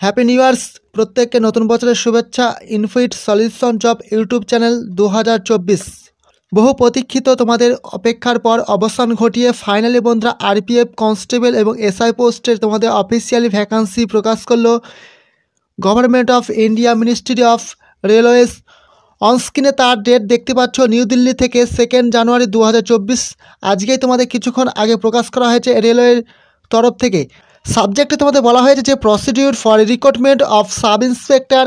Happy new years, প্রত্যেককে নতুন বছরের শুভেচ্ছা। Infit solution job YouTube channel 2024 বহু প্রতীক্ষিত তোমাদের অপেক্ষার পর অবসান ঘটিয়ে ফাইনালি বন্ধুরা আরপিএফ কনস্টেবল এবং এসআই পোস্টের তোমাদের অফিসিয়ালি ভ্যাকান্সি প্রকাশ করলো government of India, ministry of railways. অনস্ক্রিনে তার ডেট দেখতে পাচ্ছ, নিউ দিল্লি থেকে 2 জানুয়ারি 2024। আজকেই তোমাদের কিছুক্ষণ আগে প্রকাশ করা হয়েছে রেলওয়ের তরফ থেকে। সাবজেক্টে তোমাদের বলা হয়েছে যে procedure for recruitment of sub inspector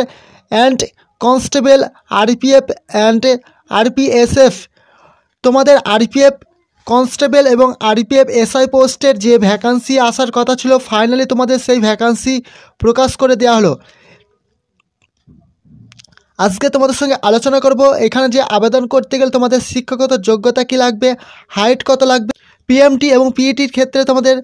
and constable RPF and আরপিএসএফ। তোমাদের আরপিএফ কনস্টেবল এবং আরপিএফ এসআই পোস্টের যে ভ্যাকান্সি আসার কথা ছিল, ফাইনালি তোমাদের সেই ভ্যাকান্সি প্রকাশ করে দেওয়া হলো। আজকে তোমাদের সঙ্গে আলোচনা করব এখানে যে আবেদন করতে গেলে তোমাদের শিক্ষাগত যোগ্যতা কী লাগবে, হাইট কত লাগবে, পিএমটি এবং পিইটির ক্ষেত্রে তোমাদের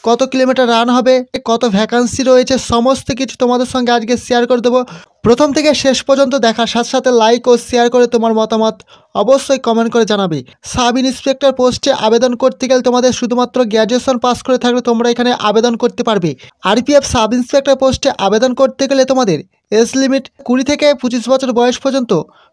কত কিলোমিটার রান হবে, কত ভ্যাকান্সি রয়েছে, সমস্ত কিছু তোমাদের সঙ্গে আজকে শেয়ার করে দেবো। প্রথম থেকে শেষ পর্যন্ত দেখার সাথে সাথে লাইক ও শেয়ার করে তোমার মতামত অবশ্যই কমেন্ট করে জানাবে। সাব ইন্সপেক্টর পোস্টে আবেদন করতে গেলে তোমাদের শুধুমাত্র গ্র্যাজুয়েশন পাস করে থাকলে তোমরা এখানে আবেদন করতে পারবে। আরপিএফ সাব ইন্সপেক্টর পোস্টে আবেদন করতে গেলে তোমাদের এজ লিমিট 20 থেকে 25 বছর বয়স পর্যন্ত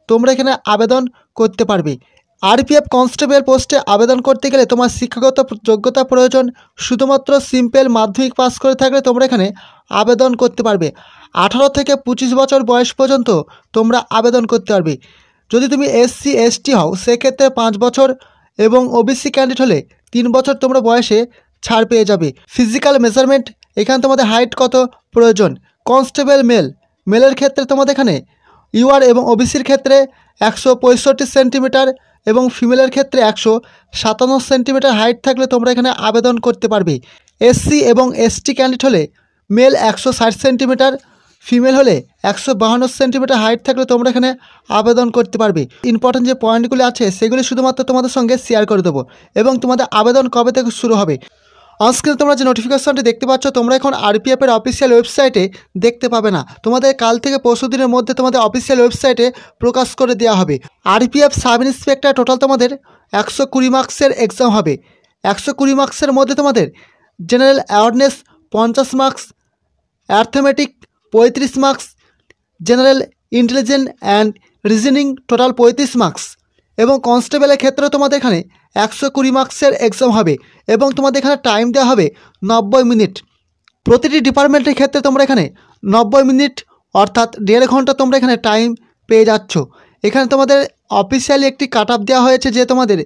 তোমরা এখানে আবেদন করতে পারবে। আরপিএফ কনস্টেবল পোস্টে আবেদন করতে গেলে তোমার শিক্ষাগত যোগ্যতা প্রয়োজন, শুধুমাত্র সিম্পল মাধ্যমিক পাস করে থাকলে তোমরা এখানে আবেদন করতে পারবে। 18 থেকে 25 বছর বয়স পর্যন্ত তোমরা আবেদন করতে পারবে। যদি তুমি এসসি এসটি হও সেক্ষেত্রে 5 বছর এবং ওবিসি ক্যান্ডিডেট হলে 3 বছর তোমরা বয়সে ছাড় পেয়ে যাবে। ফিজিক্যাল মেজারমেন্ট, এখানে তোমাদের হাইট কত প্রয়োজন। কনস্টেবল মেলের ক্ষেত্রে তোমাদের এখানে ইউআর এবং ওবিসির ক্ষেত্রে 165 সেন্টিমিটার এবং ফিমেলের ক্ষেত্রে 157 সেন্টিমিটার হাইট থাকলে তোমরা এখানে আবেদন করতে পারবে। এসসি এবং এসটি ক্যান্ডিডেট হলে মেল 160 সেন্টিমিটার, ফিমেল হলে 152 সেন্টিমিটার হাইট থাকলে তোমরা এখানে আবেদন করতে পারবে। ইম্পর্টেন্ট যে পয়েন্টগুলি আছে সেগুলি শুধুমাত্র তোমাদের সঙ্গে শেয়ার করে দেবো। এবং তোমাদের আবেদন কবে থেকে শুরু হবে, অনস্ক্রিনে তোমরা যে নোটিফিকেশনটি দেখতে পাচ্ছ তোমরা এখন আরপিএফের অফিসিয়াল ওয়েবসাইটে দেখতে পাবে না, তোমাদের কাল থেকে পরশু দিনের মধ্যে তোমাদের অফিসিয়াল ওয়েবসাইটে প্রকাশ করে দেওয়া হবে। আরপিএফ সাব ইন্সপেক্টর টোটাল তোমাদের 120 মার্কসের এক্সাম হবে। 120 মার্কসের মধ্যে তোমাদের general awareness 50 marks, arithmetic 35 marks, general intelligence and reasoning total 35 marks. এবং কনস্টেবলের ক্ষেত্রে তোমাদের এখানে 120 মার্কসের এক্সাম হবে এবং তোমাদের এখানে টাইম দেওয়া হবে 90 মিনিট। প্রতিটি ডিপার্টমেন্টের ক্ষেত্রে তোমরা এখানে 90 মিনিট অর্থাৎ 1.5 ঘন্টা তোমরা এখানে টাইম পেয়ে যাচ্ছ। এখানে তোমাদের অফিসিয়ালি একটি কাট অফ দেওয়া হয়েছে যে তোমাদের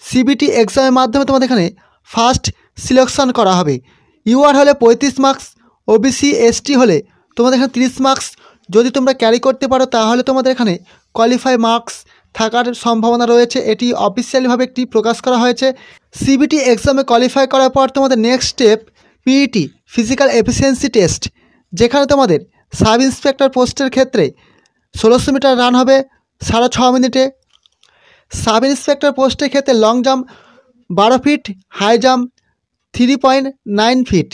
সিবিটি এক্সামের মাধ্যমে তোমাদের এখানে ফার্স্ট সিলেকশন করা হবে। ইউআর হলে 35 মার্কস, ওবিসি এসটি হলে তোমাদের এখানে 30 মার্কস। যদি তোমরা ক্যারি করতে পারো তাহলে তোমাদের এখানে কোয়ালিফাই মার্কস থাকার সম্ভাবনা রয়েছে। এটি অফিসিয়ালিভাবে একটি প্রকাশ করা হয়েছে। সিবিটি এক্সামে কোয়ালিফাই করার পর তোমাদের next step PET, physical efficiency test, যেখানে তোমাদের সাব ইন্সপেক্টর পোস্টের ক্ষেত্রে 1600 মিটার রান হবে 6.5 মিনিটে। সাব ইন্সপেক্টর পোস্টের ক্ষেত্রে long jump 12 feet, high jump 3.9 feet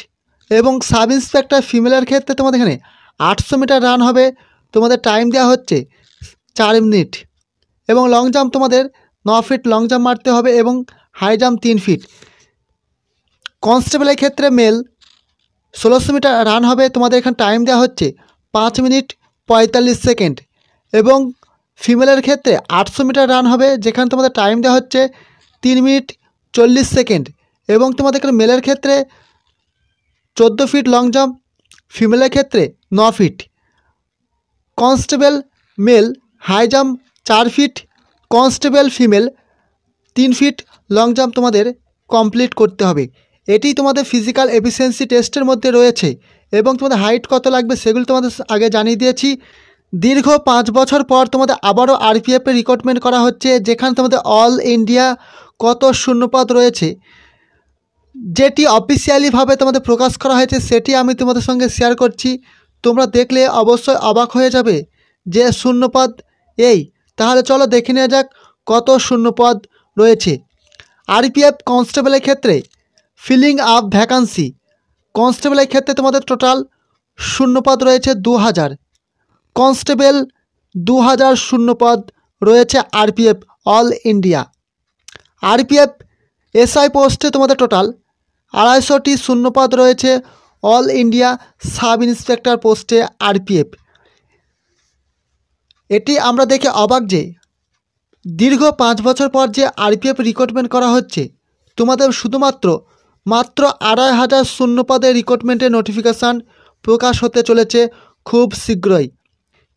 এবং সাব ইন্সপেক্টর ফিমেলের ক্ষেত্রে তোমাদের এখানে 800 মিটার রান হবে, তোমাদের টাইম দেওয়া হচ্ছে 4 মিনিট এবং লং জাম্প তোমাদের 9 ফিট লং জাম্প মারতে হবে এবং হাই জাম্প 3 ফিট। কনস্টেবলের ক্ষেত্রে মেল 1600 মিটার রান হবে, তোমাদের এখানে টাইম দেওয়া হচ্ছে 5 মিনিট 45 সেকেন্ড এবং ফিমেলের ক্ষেত্রে 800 মিটার রান হবে, যেখানে তোমাদের টাইম দেওয়া হচ্ছে 3 মিনিট 40 সেকেন্ড এবং তোমাদের এখানে মেলের ক্ষেত্রে 14 ফিট লং জাম্প, ফিমেলের ক্ষেত্রে 9 feet. Constable male high jump 4 feet, constable female 3 feet long jump তোমাদের কমপ্লিট করতে হবে। এটি তোমাদের ফিজিক্যাল এফিসিয়েন্সি টেস্টের মধ্যে রয়েছে এবং তোমাদের হাইট কত লাগবে সেগুলো তোমাদের আগে জানিয়ে দিয়েছি। দীর্ঘ 5 বছর পর তোমাদের আবারও আরপিএফে রিক্রুটমেন্ট করা হচ্ছে, যেখানে তোমাদের অল ইন্ডিয়া কত শূন্যপদ রয়েছে যেটি অফিসিয়ালিভাবে তোমাদের প্রকাশ করা হয়েছে সেটি আমি তোমাদের সঙ্গে শেয়ার করছি। তোমরা দেখলে অবশ্যই অবাক হয়ে যাবে যে শূন্যপদ এই। তাহলে চলো দেখে নেওয়া যাক কত শূন্যপদ রয়েছে। আরপিএফ কনস্টেবলের ক্ষেত্রে ফিলিং আপ ভ্যাকান্সি, কনস্টেবলের ক্ষেত্রে তোমাদের টোটাল শূন্যপদ রয়েছে 2000, কনস্টেবল 2000 শূন্যপদ রয়েছে RPF all India. RPF SI পোস্টে তোমাদের টোটাল 250টি শূন্যপদ রয়েছে অল ইন্ডিয়া সাব ইন্সপেক্টর পোস্টে আরপিএফ। এটি আমরা দেখে অবাক যে দীর্ঘ 5 বছর পর যে আরপিএফ রিক্রুটমেন্ট করা হচ্ছে, তোমাদের শুধুমাত্র 2,500 শূন্য পদে রিক্রুটমেন্টের নোটিফিকেশান প্রকাশ হতে চলেছে খুব শীঘ্রই।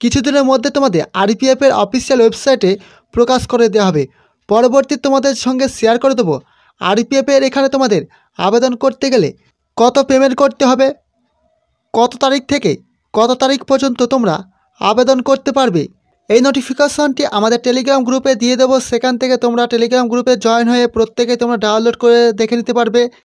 কিছুদিনের মধ্যে তোমাদের আরপিএফের অফিসিয়াল ওয়েবসাইটে প্রকাশ করে দেওয়া হবে। পরবর্তী তোমাদের সঙ্গে শেয়ার করে দেবো আরপিএফের এখানে তোমাদের আবেদন করতে গেলে কত পেমেন্ট করতে হবে, কত তারিখ থেকে কত তারিখ পর্যন্ত তোমরা আবেদন করতে পারবে। এই নোটিফিকেশানটি আমাদের টেলিগ্রাম গ্রুপে দিয়ে দেবো, সেখান থেকে তোমরা টেলিগ্রাম গ্রুপে জয়েন হয়ে প্রত্যেকেই তোমরা ডাউনলোড করে দেখে নিতে পারবে।